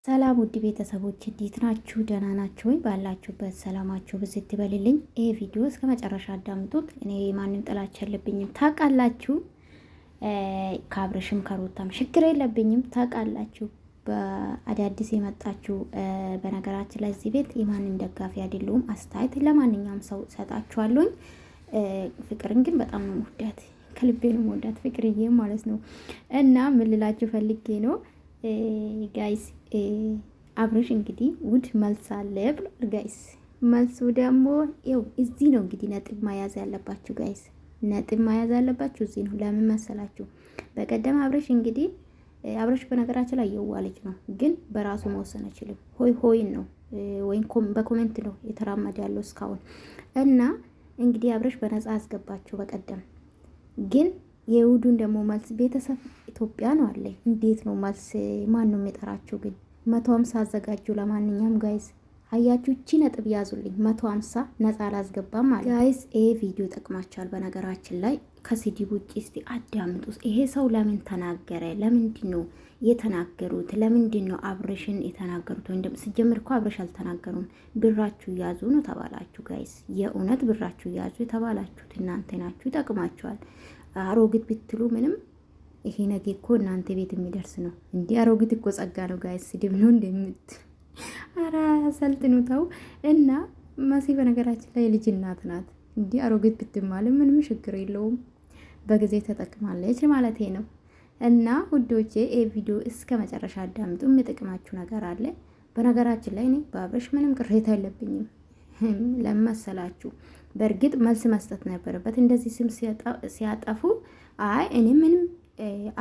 ሰላም ውድ ቤተሰቦች እንዴት ናችሁ? ደህና ናችሁ ወይ? ባላችሁበት ሰላማችሁ ብዝት ይበልልኝ። ይሄ ቪዲዮ እስከ መጨረሻ አዳምጡት። እኔ ማንም ጥላቻ የለብኝም ታውቃላችሁ። ከአብርሽም ከሩታም ችግር የለብኝም ታውቃላችሁ። በአዳዲስ የመጣችሁ በነገራችን ላይ እዚህ ቤት የማንም ደጋፊ አይደለሁም። አስተያየት ለማንኛውም ሰው ሰጣችኋለሁኝ። ፍቅርን ግን በጣም ነው የምወዳት፣ ከልቤ ነው የምወዳት ፍቅርዬ ማለት ነው። እና ምን ልላችሁ ፈልጌ ነው ጋይስ አብርሽ እንግዲህ ውድ መልስ አለ ብሏል ጋይስ። መልሱ ደግሞ ይኸው እዚህ ነው እንግዲህ ነጥብ መያዝ ያለባችሁ ጋይስ፣ ነጥብ መያዝ ያለባችሁ እዚህ ነው። ለምን መሰላችሁ? በቀደም አብርሽ እንግዲህ አብርሽ በነገራችን ላይ የዋ ልጅ ነው፣ ግን በራሱ መወሰን አይችልም። ሆይን ነው ወይም በኮሜንት ነው የተራመደ ያለው እስካሁን። እና እንግዲህ አብርሽ በነፃ አስገባችሁ በቀደም ግን የውዱን ደግሞ መልስ ቤተሰብ ኢትዮጵያ ነው አለ። እንዴት ነው መልስ? ማን ነው የሚጠራችሁ? ግን 150 አዘጋጁ። ለማንኛውም ጋይስ አያችሁ፣ እቺ ነጥብ ያዙልኝ። 150 ነፃ አላስገባም ማለት ጋይስ። ይሄ ቪዲዮ ጠቅማችኋል። በነገራችን ላይ ከስድብ ውጪ እስቲ አዳምጡት። ይሄ ሰው ለምን ተናገረ? ለምንድን ነው የተናገሩት? ለምንድን ነው አብርሽን የተናገሩት? ወይም ደግሞ ሲጀምር እኮ አብርሽ አልተናገሩም። ብራችሁ ያዙ ነው ተባላችሁ ጋይስ። የእውነት ብራችሁ ያዙ የተባላችሁት እናንተ ናችሁ። ይጠቅማችኋል። አሮጊት ብትሉ ምንም ይሄ ነገ እኮ እናንተ ቤት የሚደርስ ነው። እንዲህ አሮጊት እኮ ጸጋ ነው ጋይስ። ስድብ ነው እንደምት አራ ሰልጥኑ ተው። እና መሲ በነገራችን ላይ ልጅ እናት ናት። እንዲህ አሮጊት ብትማል ምንም ችግር የለውም። በጊዜ ተጠቅማለች ማለት ነው። እና ውዶቼ ይሄ ቪዲዮ እስከ መጨረሻ አዳምጡ። የሚጠቅማችሁ ነገር አለ። በነገራችን ላይ እኔ በአብርሽ ምንም ቅሬታ የለብኝም። ለመሰላችሁ በእርግጥ መልስ መስጠት ነበረበት። እንደዚህ ስም ሲያጠፉ አይ እኔ ምንም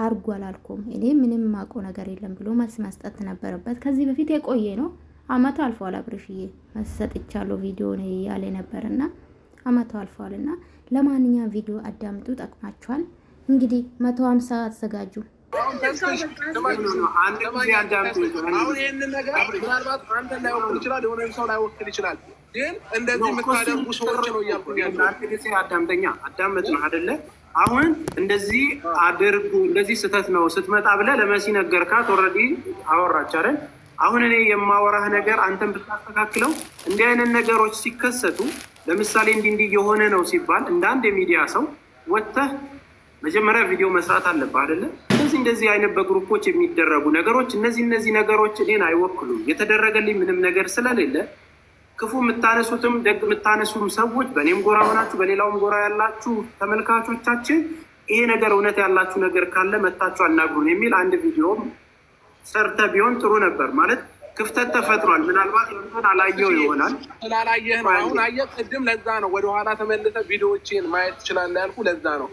አርጉ አላልኩም፣ እኔ ምንም ማቆ ነገር የለም ብሎ መልስ መስጠት ነበረበት። ከዚህ በፊት የቆየ ነው፣ አመቱ አልፏል። አብርሽዬ መልስ ሰጥቻለሁ ቪዲዮ ነው ያለ ነበርና አመቱ አልፏልና፣ ለማንኛውም ቪዲዮ አዳምጡ፣ ጠቅማችኋል። እንግዲህ 150 አዘጋጁ። አሁን ይህንን ነገር ምናልባት አንተን ላይወክል ይችላል፣ የሆነ ሰው ላይወክል ይችላል። ግን እንደዚህ የምታደርጉ ሰዎች ነው እያልኩኝ አዳመጥ ነው አደለ? አሁን እንደዚህ አድርጉ፣ እንደዚህ ስህተት ነው ስትመጣ ብለህ ለመሲ ነገርካት። ኦልሬዲ አወራች አይደል? አሁን እኔ የማወራህ ነገር አንተን ብታስተካክለው፣ እንዲህ አይነት ነገሮች ሲከሰቱ ለምሳሌ እንዲህ የሆነ ነው ሲባል እንደ አንድ የሚዲያ ሰው ወጥተህ መጀመሪያ ቪዲዮ መስራት አለብህ አይደለ? እንደዚህ አይነት በግሩፖች የሚደረጉ ነገሮች እነዚህ ነገሮች እኔን አይወክሉም። የተደረገልኝ ምንም ነገር ስለሌለ ክፉ የምታነሱትም ደግ የምታነሱም ሰዎች በእኔም ጎራ ሆናችሁ በሌላውም ጎራ ያላችሁ ተመልካቾቻችን ይሄ ነገር እውነት ያላችሁ ነገር ካለ መታችሁ አናግሩን የሚል አንድ ቪዲዮም ሰርተ ቢሆን ጥሩ ነበር። ማለት ክፍተት ተፈጥሯል። ምናልባት ሆን አላየው ይሆናል። ስላላየህ ነው። አሁን አየህ፣ ቅድም ለዛ ነው ወደኋላ ተመልሰ ቪዲዮዎችን ማየት ትችላለህ ያልኩ ለዛ ነው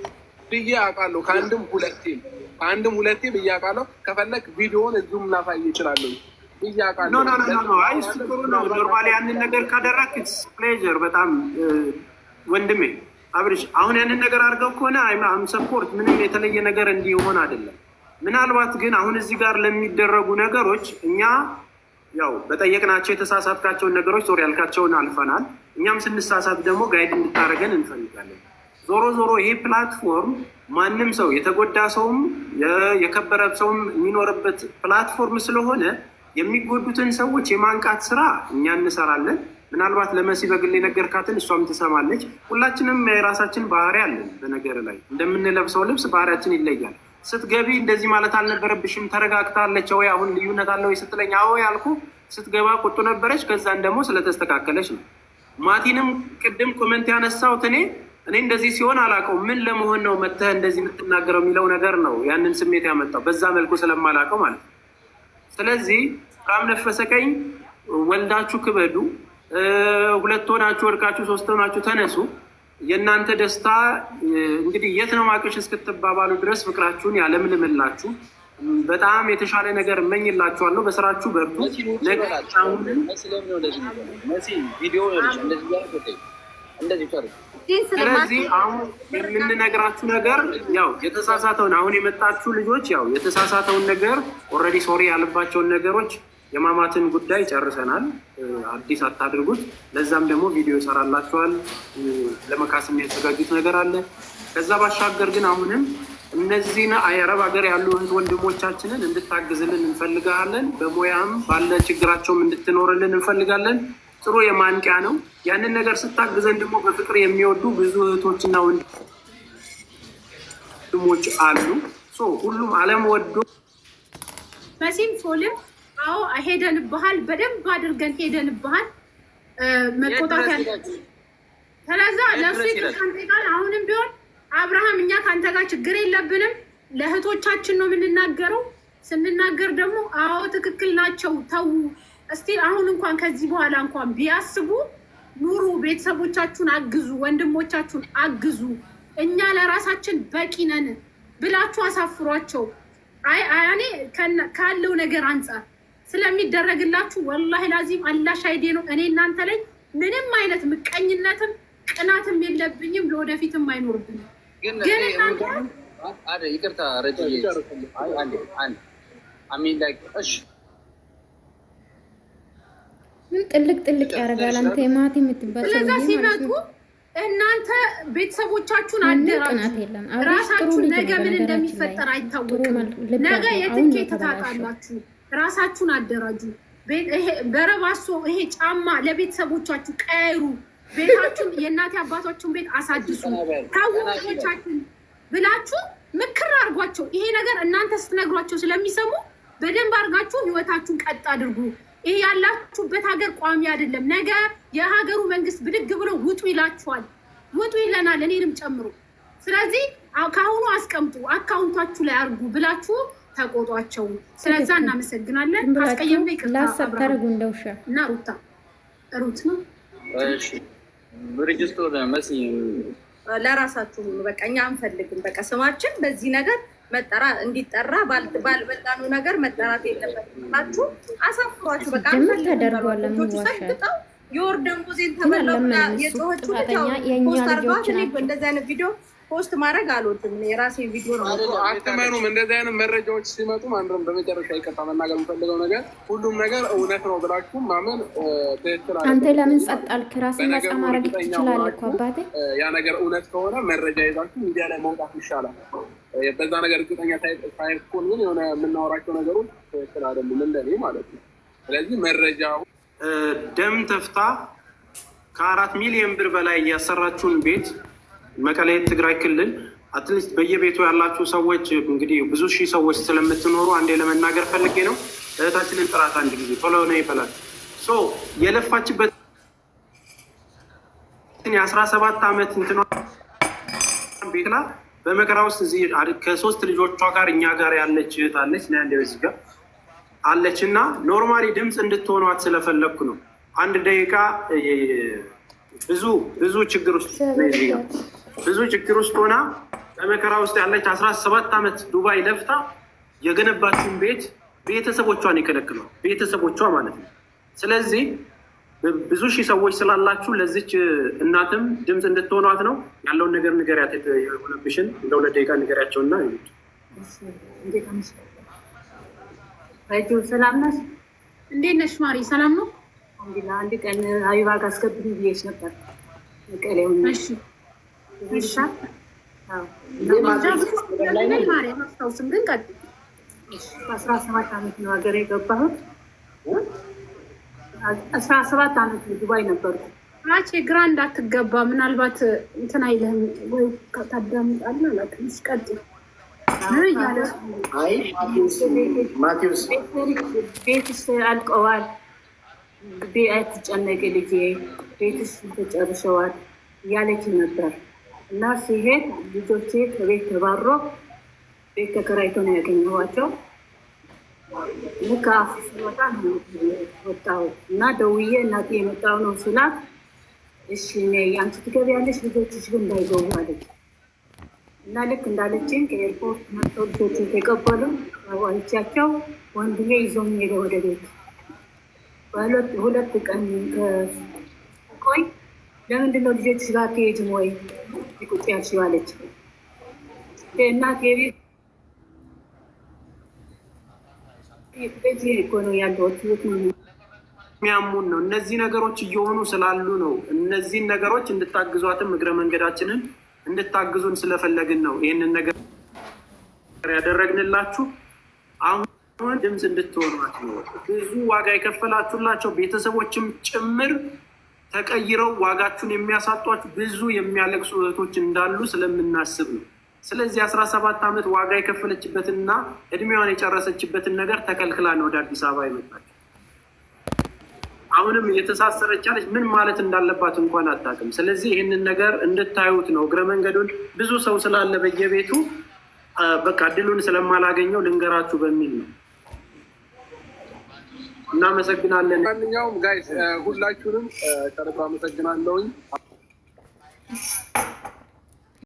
ብዬ አውቃለሁ። ከአንድም ሁለቴ ብዬ አውቃለሁ። ከፈለክ ቪዲዮውን እዚሁም ላሳይ ይችላለሁ። ኖርማሊ ያንን ነገር ካደረክ ፕሌዥር በጣም ወንድሜ አብርሽ፣ አሁን ያንን ነገር አድርገው ከሆነ አም ሰፖርት ምንም የተለየ ነገር እንዲሆን አይደለም። ምናልባት ግን አሁን እዚህ ጋር ለሚደረጉ ነገሮች እኛ ያው በጠየቅናቸው የተሳሳትካቸውን ነገሮች ዞር ያልካቸውን አልፈናል። እኛም ስንሳሳት ደግሞ ጋይድ እንድታደርገን እንፈልጋለን። ዞሮ ይሄ ፕላትፎርም ማንም ሰው የተጎዳ ሰውም የከበረ ሰውም የሚኖርበት ፕላትፎርም ስለሆነ የሚጎዱትን ሰዎች የማንቃት ስራ እኛ እንሰራለን። ምናልባት ለመሲ በግል የነገርካትን እሷም ትሰማለች። ሁላችንም የራሳችን ባህሪ አለን። በነገር ላይ እንደምንለብሰው ልብስ ባህሪያችን ይለያል። ስትገቢ እንደዚህ ማለት አልነበረብሽም፣ ተረጋግታለች ወይ አሁን ልዩነት አለ ወይ ስትለኝ አዎ ያልኩ፣ ስትገባ ቁጡ ነበረች። ከዛን ደግሞ ስለተስተካከለች ነው። ማቲንም ቅድም ኮመንት ያነሳሁት እኔ እንደዚህ ሲሆን አላውቀው ምን ለመሆን ነው መተህ እንደዚህ የምትናገረው የሚለው ነገር ነው ያንን ስሜት ያመጣው፣ በዛ መልኩ ስለማላውቀው ማለት ነው። ስለዚህ ራም ነፈሰ ቀኝ ወልዳችሁ ክበዱ፣ ሁለት ሆናችሁ ወድቃችሁ ሶስት ሆናችሁ ተነሱ። የእናንተ ደስታ እንግዲህ የት ነው ማቅሽ እስክትባባሉ ድረስ ፍቅራችሁን ያለምልምላችሁ። በጣም የተሻለ ነገር እመኝላችኋለሁ። በስራችሁ በርቱ። ስለዚህ አሁን የምንነግራችሁ ነገር ያው የተሳሳተውን አሁን የመጣችሁ ልጆች ያው የተሳሳተውን ነገር ኦልሬዲ ሶሪ ያለባቸውን ነገሮች የማማትን ጉዳይ ጨርሰናል። አዲስ አታድርጉት። ለዛም ደግሞ ቪዲዮ ይሰራላችኋል። ለመካስ የሚያዘጋጁት ነገር አለ። ከዛ ባሻገር ግን አሁንም እነዚህን አረብ ሀገር ያሉ እህት ወንድሞቻችንን እንድታግዝልን እንፈልጋለን። በሙያም ባለ ችግራቸውም እንድትኖርልን እንፈልጋለን። ጥሩ የማንቂያ ነው። ያንን ነገር ስታግዘን ደግሞ በፍቅር የሚወዱ ብዙ እህቶችና ወንድሞች አሉ። ሁሉም ዓለም ወዶ መሲም ሶልም አዎ ሄደንብሃል፣ በደንብ አድርገን ሄደንብሃል። መቆጣት ያለ ስለዛ ለሱ ይቀንጣል። አሁንም ቢሆን አብርሃም እኛ ካንተ ጋር ችግር የለብንም። ለእህቶቻችን ነው የምንናገረው። ስንናገር ደግሞ አዎ ትክክል ናቸው ተው እስቲ አሁን እንኳን ከዚህ በኋላ እንኳን ቢያስቡ ኑሩ፣ ቤተሰቦቻችሁን አግዙ፣ ወንድሞቻችሁን አግዙ፣ እኛ ለራሳችን በቂ ነን ብላችሁ አሳፍሯቸው። እኔ ካለው ነገር አንጻር ስለሚደረግላችሁ ወላሂ ላዚም አላህ ሻሂዴ ነው። እኔ እናንተ ላይ ምንም አይነት ምቀኝነትም ቅናትም የለብኝም፣ ለወደፊትም አይኖርብኝም። ግን እናንተ ይቅርታ ረጅዬ ምን ጥልቅ ያደርጋል። አንተ የማት የምትባል ስለዛ ሲመጡ እናንተ ቤተሰቦቻችሁን አደራጁ። ራሳችሁ ነገ ምን እንደሚፈጠር አይታወቅም። ነገ የትኬት ታጣላችሁ። ራሳችሁን አደራጁ። በረባሶ ይሄ ጫማ ለቤተሰቦቻችሁ ቀይሩ። ቤታችሁን የእናት አባቶችን ቤት አሳድሱ። ታውቁቻችሁን ብላችሁ ምክር አድርጓቸው። ይሄ ነገር እናንተ ስትነግሯቸው ስለሚሰሙ በደንብ አድርጋችሁ ህይወታችሁን ቀጥ አድርጉ። ይሄ ያላችሁበት ሀገር ቋሚ አይደለም። ነገ የሀገሩ መንግስት ብድግ ብሎ ውጡ ይላችኋል። ውጡ ይለናል፣ እኔንም ጨምሮ። ስለዚህ ከአሁኑ አስቀምጡ፣ አካውንታችሁ ላይ አድርጉ ብላችሁ ተቆጧቸው። ስለዛ እናመሰግናለን። ካስቀየም ላይ ላሰብታረጉ እንደውሻ እና ሩት ነው ሬጅስተር መሲ ለራሳችሁ በቃ እኛ አንፈልግም። በቃ ስማችን በዚህ ነገር መጠራ እንዲጠራ ባልበላኑ ነገር መጠራት የለበትም። አሳፍሯችሁ በቃ ተደርጓል። ሰግጠው የወርደን ጉዜን ተበላውና የጮኸችው ፖስት አርጓት። እኔ እንደዚህ አይነት ቪዲዮ ፖስት ማድረግ አልወድም። የራሴን ቪዲዮ ነው። አትመኑም። እንደዚህ አይነት መረጃዎች ሲመጡ ማንድረም በመጨረሻ ይቀጣ መናገር የምፈልገው ነገር ሁሉም ነገር እውነት ነው ብላችሁ ማመን ትክክል አለ። አንተ ለምን ጸጥ አልክ? ራስን ነፃ ማድረግ ትችላለህ እኮ አባቴ። ያ ነገር እውነት ከሆነ መረጃ ይዛችሁ ሚዲያ ላይ መውጣት ይሻላል። በዛ ነገር እርግጠኛ ሳይሆን ግን የሆነ የምናወራቸው ነገሮች ትክክል አይደሉም እንደኔ ማለት ነው። ስለዚህ መረጃው ደም ተፍታ ከ4 ሚሊዮን ብር በላይ ያሰራችሁን ቤት መቀሌ ትግራይ ክልል አትሊስት በየቤቱ ያላችሁ ሰዎች እንግዲህ ብዙ ሺህ ሰዎች ስለምትኖሩ አንዴ ለመናገር ፈልጌ ነው። እህታችንን ጥራት አንድ ጊዜ ቶሎ ነው ይፈላል። የለፋችበት የ17 ዓመት እንትኗ ቤት ላ በመከራ ውስጥ እዚህ ከ3 ልጆቿ ጋር እኛ ጋር ያለች እህት አለች ና አንድ በዚህ ጋር አለች እና ኖርማሊ ድምፅ እንድትሆኗት ስለፈለግኩ ነው። 1 ደቂቃ ብዙ ችግር ውስጥ ሆና በመከራ ውስጥ ያለች 17 ዓመት ዱባይ ለፍታ የገነባችውን ቤት ቤተሰቦቿን ይከለክሏል። ቤተሰቦቿ ማለት ነው። ስለዚህ ብዙ ሺህ ሰዎች ስላላችሁ ለዚች እናትም ድምፅ እንድትሆኗት ነው። ያለውን ነገር ንገሪያት። የሆነብሽን እንደ 2 ደቂቃ ንገሪያቸውና ሰላም ነሽ? እንዴት ነሽ ማሪ? ሰላም ነው። አንድ ቀን ሀቢባ ጋር አስገብኝ ብዬሽ ነበር። እሺ ማስታውስም ግን ቀጥ 17 ዓመት ነው ሀገር የገባሁት። 17 ዓመት ዱባይ ነበርኩ። አቼ ግራ እንዳትገባ ምናልባት እንትን አይልህም ወይ ታዳምጣለህ። አላውቅም። ቀጥ ማቴዎስ ቤትስ አልቀዋል። አትጨነቂ ልጄ ቤትስ ተጨርሰዋል እያለች ነበር እና ሲሄድ ልጆቼ ከቤት ተባሮ ቤት ተከራይቶ ነው ያገኘኋቸው። ልክ አፍ ሲወጣ ወጣሁ እና ደውዬ እናቴ የመጣው ነው ስላት፣ እሺ አንቺ ትገቢያለሽ ልጆችሽ ግን እንዳይገቡ አለች እና ልክ እንዳለችኝ ከኤርፖርት መጥተው ልጆች የተቀበሉ ዋልቻቸው ወንድሜ ይዞኝ ሄደ ወደ ቤት። ሁለት ቀን ቆይ ለምንድነው ልጆችሽ ጋር አትሄጂም ወይ ቁጭ ያልሽው አለች። እናቴ ቤት እኮ ነው ያለሁት የሚያሙን ነው። እነዚህ ነገሮች እየሆኑ ስላሉ ነው። እነዚህን ነገሮች እንድታግዟትም እግረ መንገዳችንን እንድታግዙን ስለፈለግን ነው ይህንን ነገር ያደረግንላችሁ አሁን ድምፅ እንድትሆኗት ነው። ብዙ ዋጋ የከፈላችሁላቸው ቤተሰቦችም ጭምር ተቀይረው ዋጋችሁን የሚያሳጧችሁ ብዙ የሚያለቅሱ እህቶች እንዳሉ ስለምናስብ ነው። ስለዚህ 17 ዓመት ዋጋ የከፈለችበትንና እድሜዋን የጨረሰችበትን ነገር ተከልክላ ነው ወደ አዲስ አበባ የመጣችው። አሁንም እየተሳሰረች ያለች ምን ማለት እንዳለባት እንኳን አታውቅም። ስለዚህ ይህንን ነገር እንድታዩት ነው። እግረ መንገዱን ብዙ ሰው ስላለ በየቤቱ በቃ እድሉን ስለማላገኘው ልንገራችሁ በሚል ነው። እናመሰግናለን። ማንኛውም ጋይስ ሁላችሁንም ከልብ አመሰግናለሁኝ።